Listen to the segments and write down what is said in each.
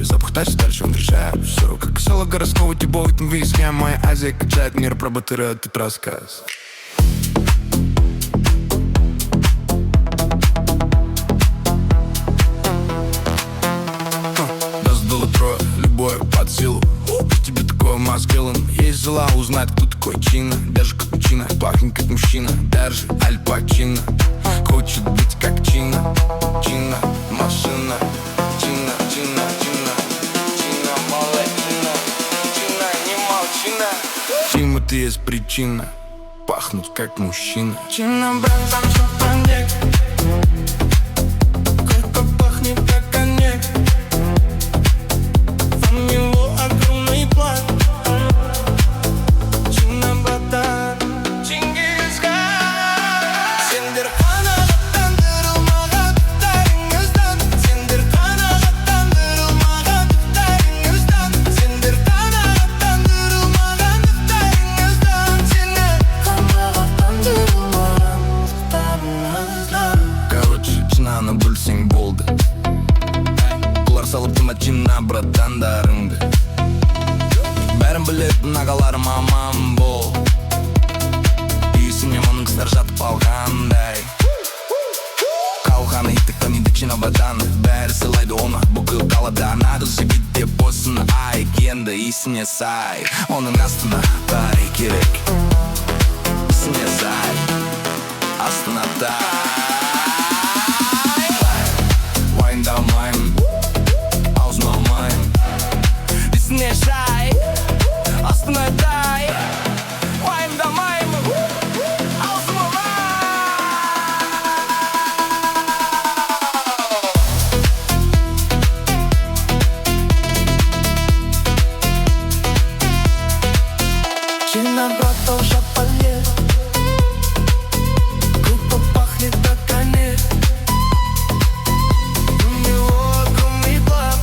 Запах тащит дальше, он решает все. Как соло городского типа в этом виске. Моя Азия качает мир, про батыры, этот рассказ. Нас было трое, любое под силу. Тебе такое маскеллан. Есть зла узнать, кто такой Чина. Даже капучино, пахнет как мужчина. Даже Аль Пачино хочет быть как Чина. Чина, машина. Чина, Чина, Чина. Чина, молодчина. Чина, не молчина. Чима, ты есть причина пахнуть как мужчина. Чина, брат, там шампанье. Как пахнет как коньяк. Там его огромный план. Чина, братан, Чингисхан. Сендер қанағаттандырылмаған туфтарыңыздан. Сендер қанағаттандырылмаған туфтарыңыздан. Сендер қанағаттандырылмаған туфтарыңыздан. Сендер қанағаттандырылмаған туфтарыңыздан. Короче, Чинаны бөлсең болды. Бұлар салып тыма Чина братандарыңды. Бәрін білетін ағаларым аман бол. Үйсіне мұның қыздар жатып алғандай. Қалғаны иттік таниды Чина братаны. Бәрі сыйлайды оны бүкіл қалада. Нағыз жігіт деп осыны ай кенді исіне сай. Оның астына тай керек. Исіне сай. Астына тай. Уайымдамаймын, аузыма алмаймын. Исіне шай. Астына тай. Уайымдамаймын, аузыма Чина, брат, тоже полез. Круто пахнет как коньяк. У него огромный план.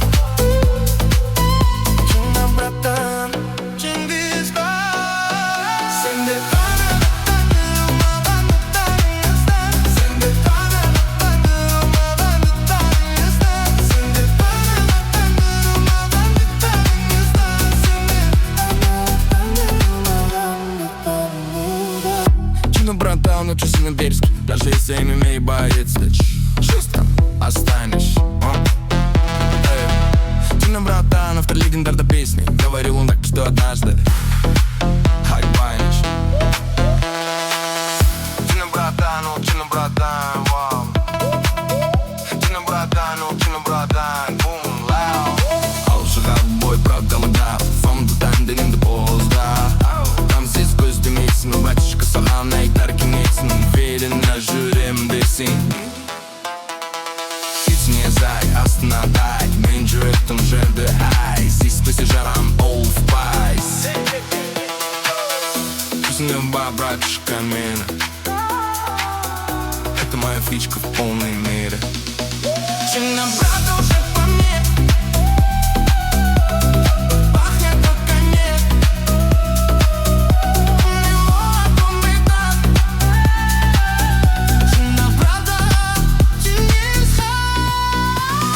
Чина, братан, Чингисхан. Сендер қанағаттандырылмаған туфтарыңыздан. Сендер қанағаттандырылмаған туфтарыңыздан. Сендер қанағаттандырылмаған туфтарыңыздан. Сендер қанағаттандырылмаған туфтарыңыздан. Чина, братан, учись на верске. Даже если ММА боец, чисто останешь. Чина, братан, автор легендарной песни. Говорил он так, что однажды хайпанешь. Чина, братан, вау. Чина, братан, бум, лау. Алшыға бой, правда, лагап. Фамды тәндігінді бозда. Там сіз көз демейсің, батюшка саған айтар кеңесін. Веліні жүрем десең. Исіне зай, астына тай. Мен жүректім жерді ай. Сеспесе жарам ол впайс. Түсінді ба, братюшка, мені. Это моя фичка в полной мере. Чина, брат, уже по мне. Пахнет как коньяк. У него огромный план. Чина, братан, Чингисхан.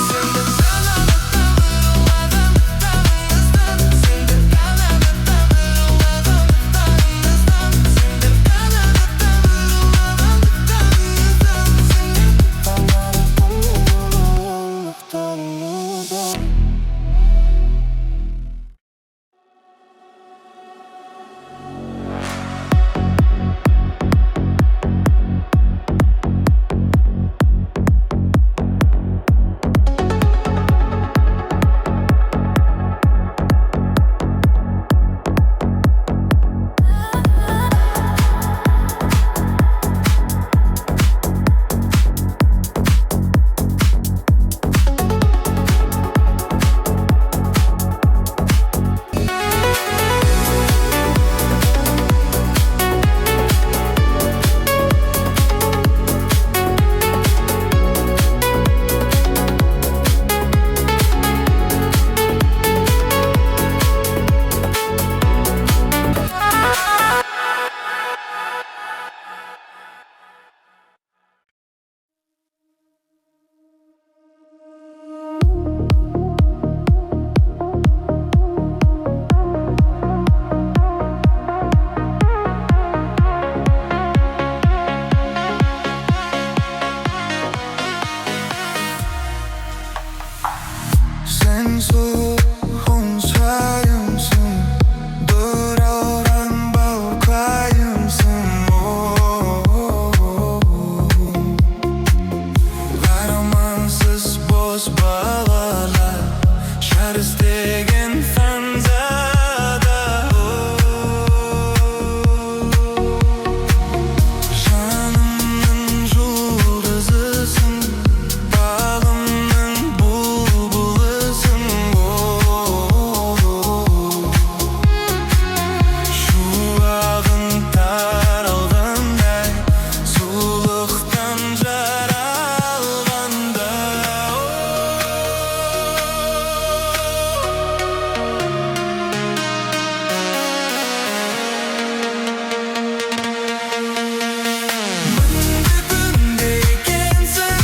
Сендер қанағаттандырылмаған туфтарыңыздан. Сендер қанағаттандырылмаған туфтарыңыздан. Сендер қанағаттандырылмаған туфтарыңыздан. Сендер қанағаттандырылмаған бала шар іздеген фанзада жанымның жұлдызысың бағымның бұлбұлысың шуағың таралғандай сұлықтан жаралғанда Мінді күнде екенсің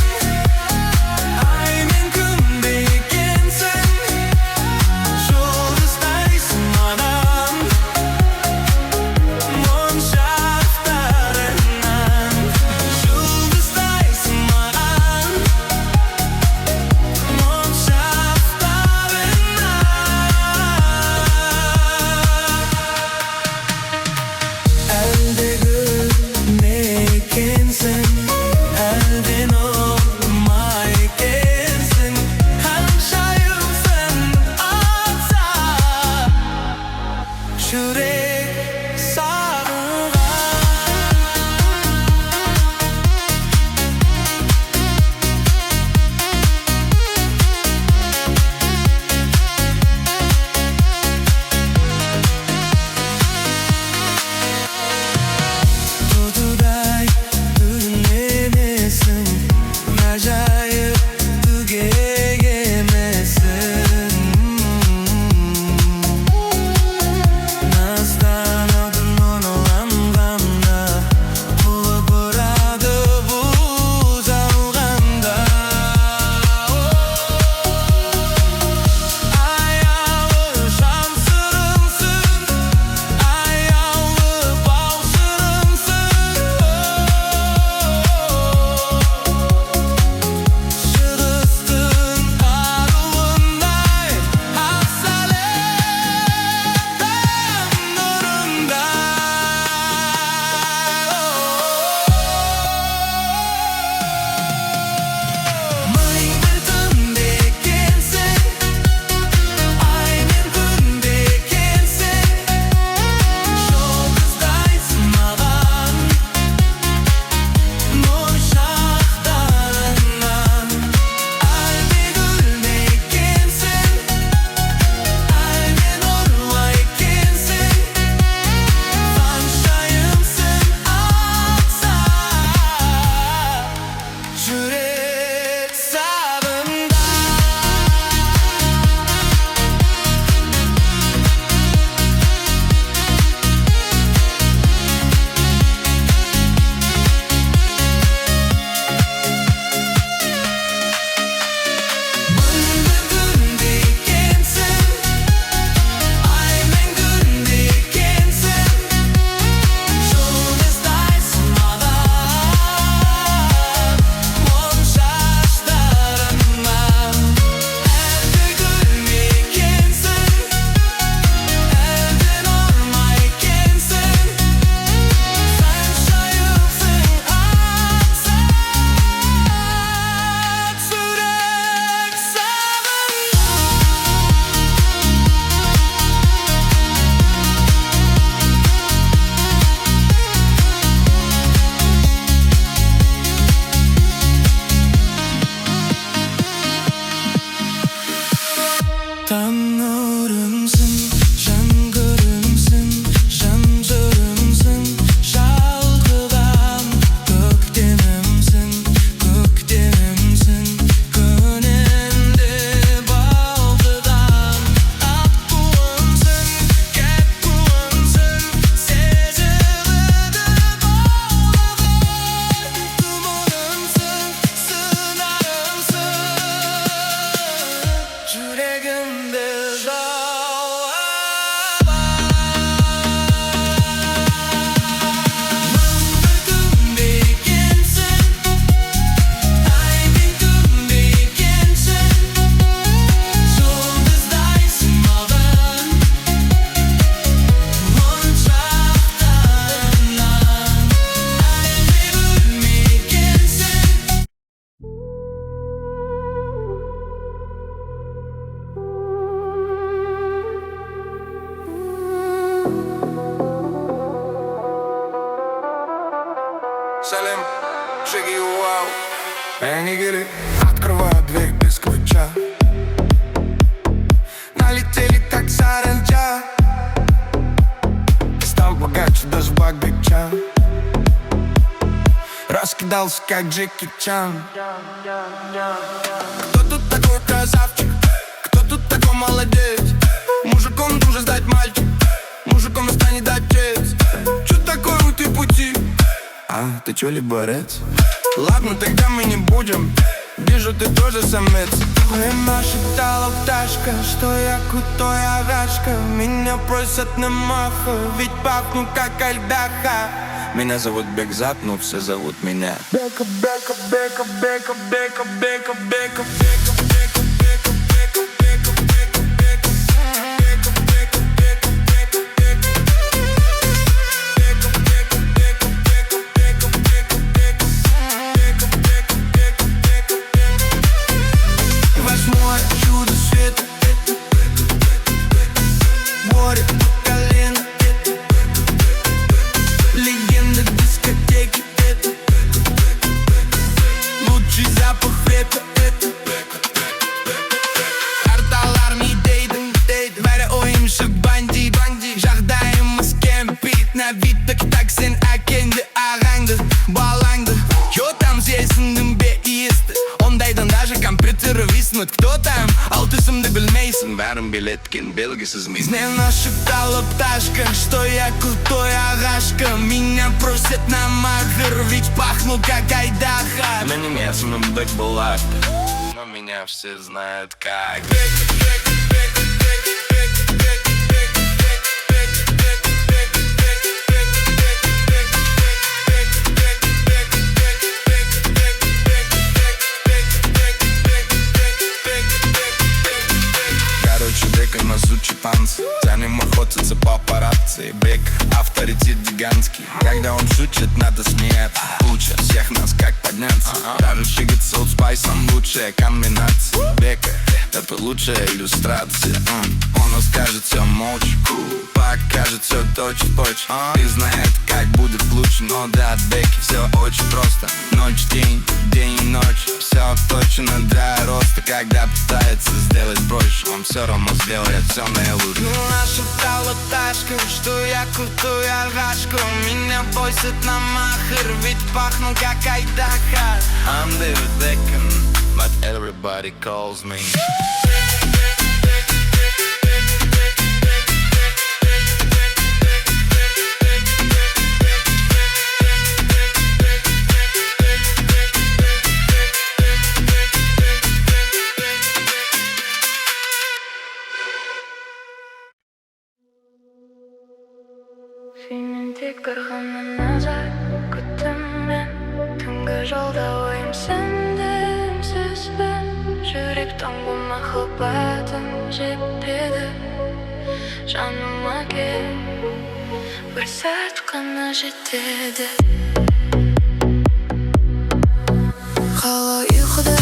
ай мен күнде екенсің жұлдыздайсың маған моншақтарыңнан жұлдыздайсың маған моншақтарыңнан әлдегі не екенсің әлде нұрма екенсің ханшайымсың атса жүрек Тудай түрінемесің ғажайып түге емесің назданудың ұныланғанда құлып ұрады бұзалғанда аяулы жан сырымсың аяулы бал сырымсың шығыстың аруындай ақ сәлемнің нұрындай Майды түнде екенсің ай мен күнде екенсің жұлдыздайсың маған моншақтарыңнан әлде гүл ме екенсің әлде нұрма екенсің ханшайымсың атса жүрек сабында Мінді күнде екенсің ай мен күнде екенсің жұлдыздайсың маған Энигели, открываю дверь без ключа. Налетели как саранча. Стал богаче даже Биг Чан. Раскидался как Джеки Чан. Кто тут такой красавчик? Кто тут такой молодец? Мужиком должен стать мальчик, мужиком станет отец. Чё такое у ты пути? А, ты чё ли борец? Ладно, тогда мы не будем. Вижу, ты тоже самец. Время шептала пташка, что я крутой арашка. Меня просят на маха, ведь пахну как альбаха. Меня зовут Бекзат, но все зовут меня Бека, Бека, Бека, Бека, Бека, Бека, Бека, Бека, Бека, Бека, Бека, Бека, Бека, Бека, восьмое чудо света. Море по колено. Легенда дискотеки. Лучший запах века. Арталарmi deydi Ver oyum şu bandi Жағдайымыз кемпит На вид так сен әкенді ағаңды Балаңды Yo там сезіндің бе иісті Ондайдан даже компьютері виснут Кто там? Ал түсімді білмейсің Бәрін билеткен белгісіз ми Мне нашептала пташка Что я крутой ағашка Меня просят на махр Ведь пахну как айдаха Менің есімім Бек Булак Но меня все знают как Бека на сучи танцы. За ним охотятся папарацци. Бек авторитет гигантский. Когда он шутит, надо смеяться. Учат всех нас как подняться. Даже щигать с олдспайсом лучшая комбинация. Бека — это лучшая иллюстрация. Он расскажет все молча, покажет все точь-в-точь. И знает, как будет лучше. Но да, от Беки все очень просто. Ночь, день, день и ночь. Все точно для роста. Когда пытается сделать проще, он все равно сделает все наилучше. Ну, нашептала пташка, что я крутой арашка. Меня просят на махр, ведь пахну как айдаха. I'm David Beckham, but everybody calls me Сенен тек бір ғана назар күттім мен Түнгі жолда ойым сенде үнсізбін Жүрек таңғы махаббатым жетпеді Жаныма кел Бір сәт қана жетеді Қала ұйқыда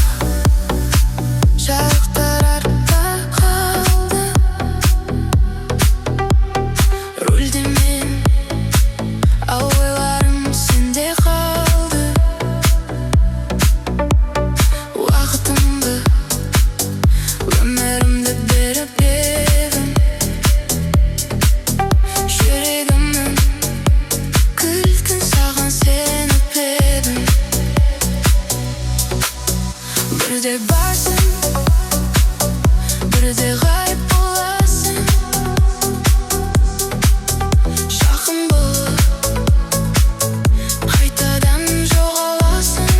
жарықтар артта қалды Рөлде мен Ал ойларым сенде қалды Уақытымды Өмірімді беріп едім Жүрегімнің кілтін саған сеніп едім Бірде барсың Бірде ғайып боласың Жақын болып Қайтадан жоғаласың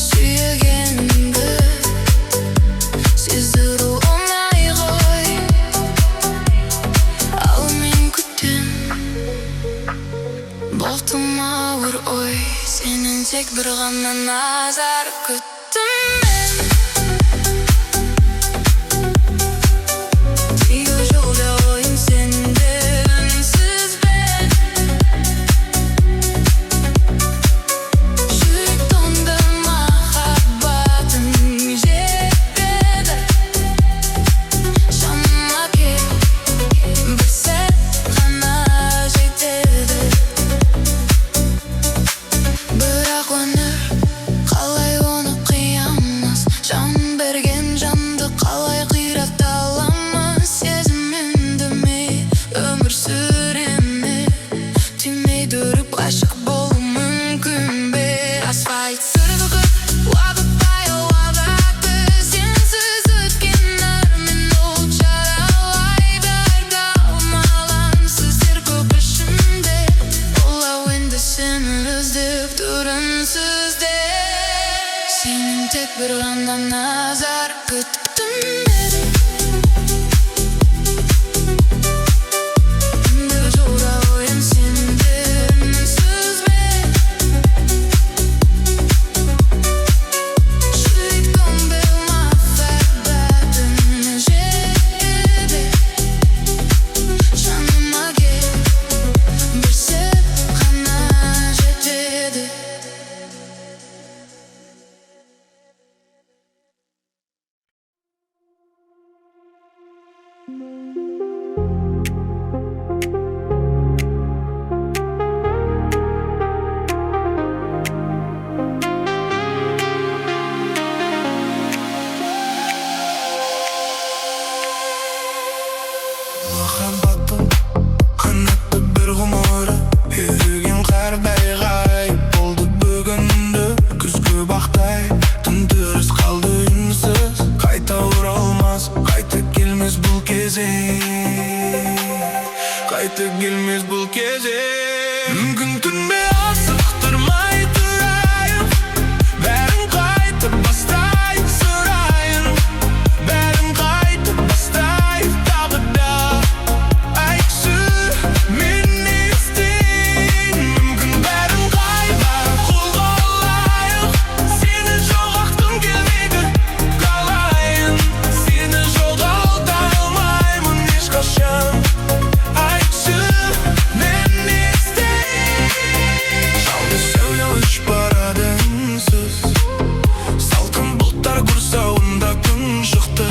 Сүйгеніңді сездіру оңай ғой Ал мен күтем Болдым ауыр ой Сенен тек бір ғана назар күттім мен Тегі жолда ойым сенде үнсізбен Жүрек тоңды махаббатым жетпеді Жаныма кел Бір сәт қана жетеді Бірақ оны tek bir anda nazar küttüm beni. Dövüşura oyun sindi söz ve Şüyt kombil mahvedin jedi Şanıma gel bir sep kana jetedi. Махаббаттың қанатты бір ғұмыры еріген қардай ғайып болды бүгінді күзгі бақтай тым-тырыс қалды үнсіз қайта оралмас қайта келмес бұл кезең қайта келмес бұл кезең мүмкін түнде асықтырмай тұрайын бәрін қайта бастайық сұрайын бәрін қайта бастайық тағы да айтшы мен не істейін мүмкін бәрін қайта қолға алайық сені жоғалтқым келмейді қалайын сені жоғалта алмаймын ешқашан айтшы мен не істейін жалғыз сәуле ұшып барады үнсіз салқын бұлттар құрсауында күн шықты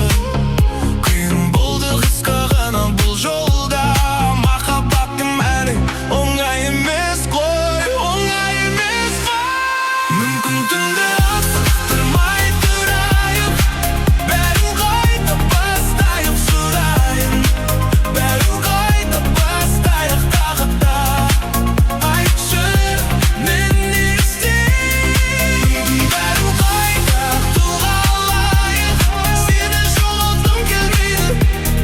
қиын болды қысқа ғана бұл жолда махаббаттың мәні оңай емес қой оңай емес қой мүмкін түнде асықтырмай тұрайық бәрін қайта бастайық сұрайын бәрін қайта бастайық тағы да айтшы мен не істейін бәрін қайта қолға алайық сені жоғалтқым келмейді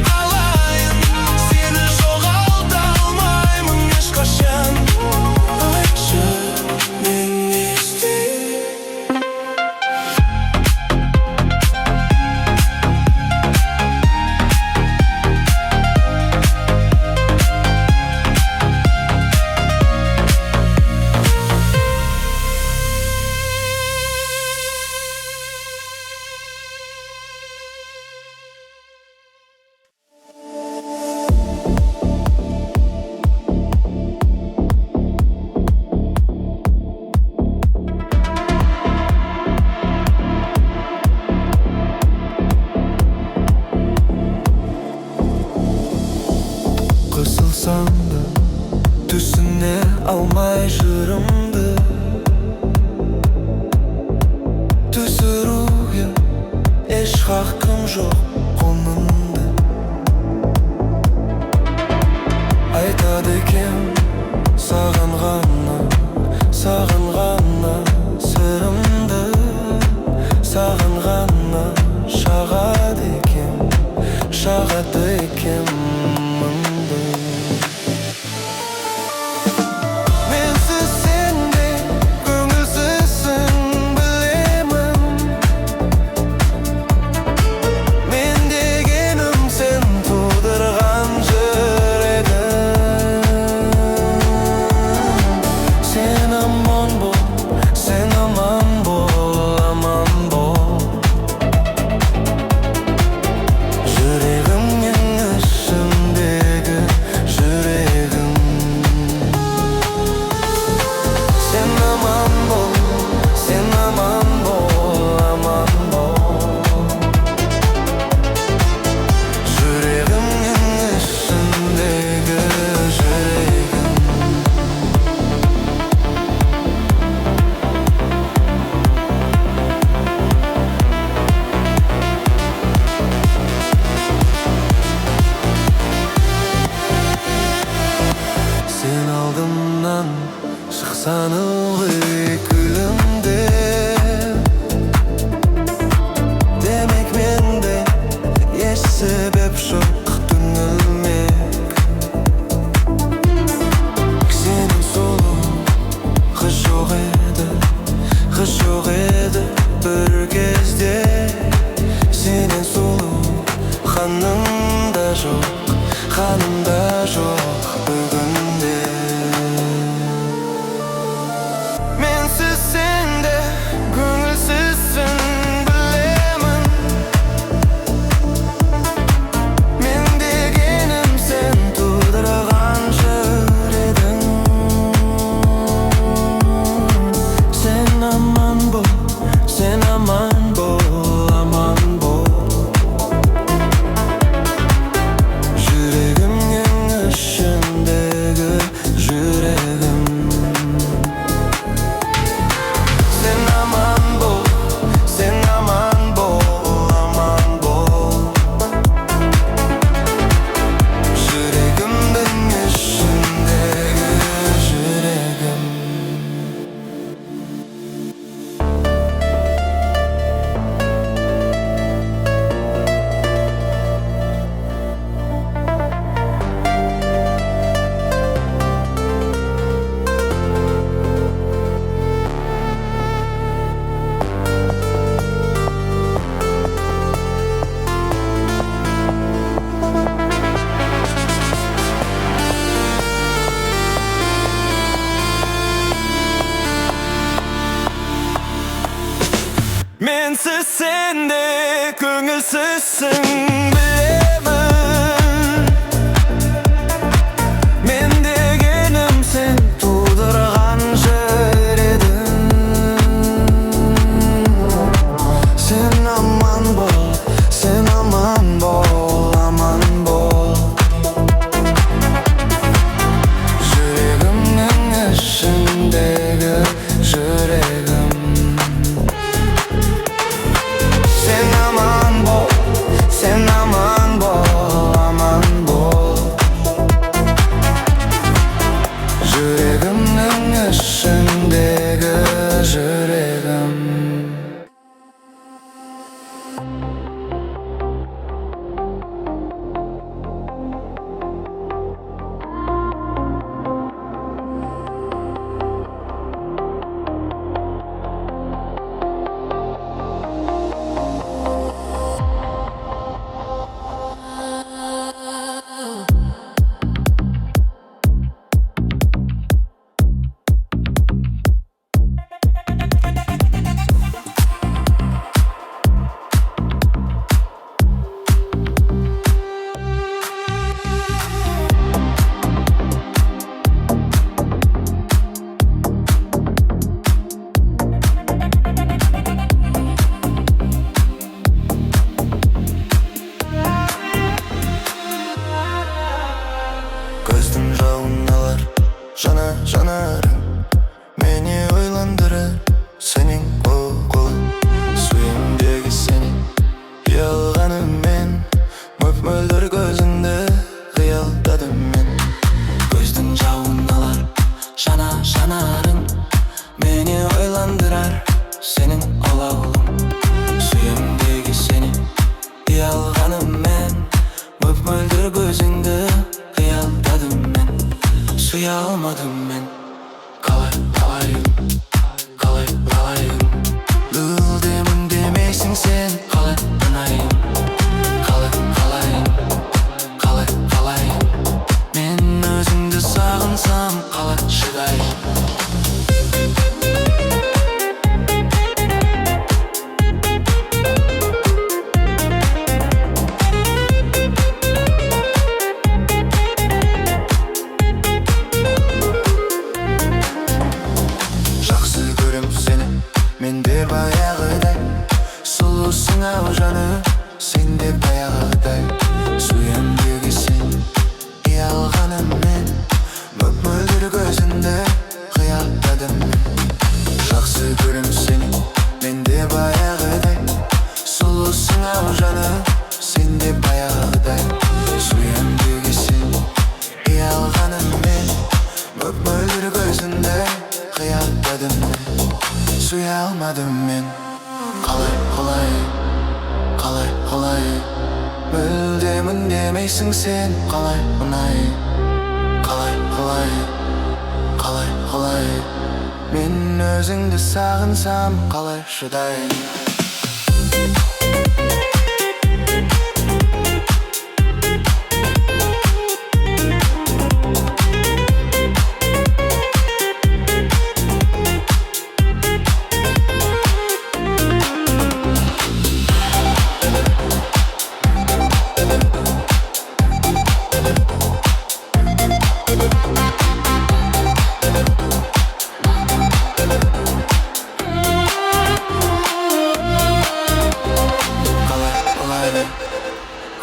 қалайын сені жоғалта алмаймын ешқашан айтшы мен не істейін қысылсам да түсіне алмай жырымды түсіруге еш хақым жоқ қолымды айтады екем саған ғана сырымды саған ғана шағады екем мұңды менсіз сен де көңілсізсің білемін мен дегенім сен тудырған жүрегім сен аман бол сен аман бол аман бол жүрегімнің ішіндегі жүрегім сен аман бол аман бол жүрегімнің ішіндегі жүрегім сен алдымнан шықсаң ылғи күлімдеп демек менде еш себеп жоқ түңілмек сенің сұлу қыз жоқ еді бір кезде сенен сұлу ханым да жоқ, ханым да жоқ бүгінде. Менсіз сен де көңілсізсің білемін, мен дегенім сен тудырған жыр едің. Сен аман бол, сен аман бол, аман бол. Жүрегімнің ішіндегі жүрегім. Сен аман бол, сен аман бол, аман бол. Жүрегімнің ішіндегі жүрегім. Менсіз сен де көңілсізсің білемін, мен дегенім сен тудырған жыр едің. Сен аман бол, сен аман бол, аман бол. Жүрегімнің ішіндегі жүрегім. Sen aman bol, sen aman bol, aman bol. Yüreğimnin içindeki yüreğim. Көздің жауын алар жанарың, мені ойландырар сенің қолың. Суымдегі сенің ұялғанымен, мөп-мөлдір көзіңді қиялдадым мен. Көздің жауын алар жанарың, мені ойландырар сенің қолың. Суымдегі сенің ұялғанымен, мөп-мөлдір көзіңді қиялдадым мен. Суя алмадым мен. Қалайым, мүлдемін демейсің сен. Қалай ұнайым, қалайым. Мен өзіңді сағынсам қалай шыдайым. Мен де баяғыдай сұлусың ау жаны, сен де баяғыдай. Суымдегі сен ұялғанымен, мөп-мөлдір көзіңді қиялдадым мен. Жақсы көрем сені, мен де баяғыдай сұлусың ау жаны, сен де баяғыдай. Суымдегі сен ұялғанымен, мөп-мөлдір көзіңді қиялдадым мен. Суя алмадым мен. Қалай мүлдемін демейсің сен. Қалай ұнайым, қалай Мен өзіңді сағынсам қалай шыдайын.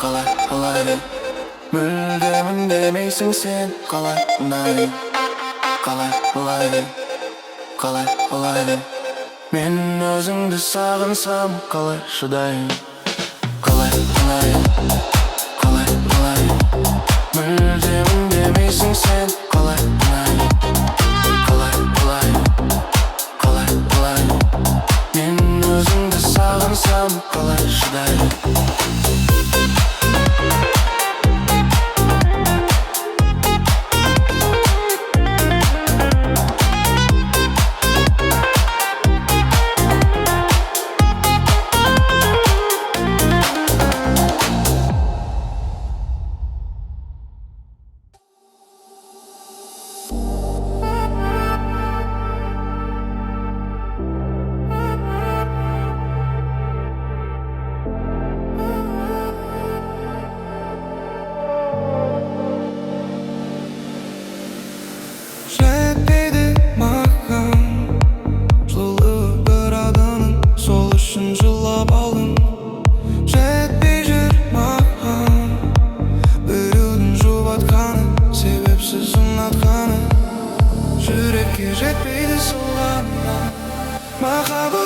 Қалай ұнайды, мүлдем үндемейсің сен. Қалай ұнайды, қалай ұнайды, қалай ұнайды. Мен өзіңді сағынсам қалай шыдайын. Қалай ұнайды, қалай ұнайды, мүлдем үндемейсің сен. Қалай ұнайды, қалай ұнайды, қалай ұнайды. Мен өзіңді сағынсам қалай шыдайын. Жетпейді маған жылы бір адамың, сол үшін жылап алдым. Жетпей жүр маған біреудің жұбатқаны, себепсіз ұнатқаны. Жүрекке жетпейді сол ғана махаббат.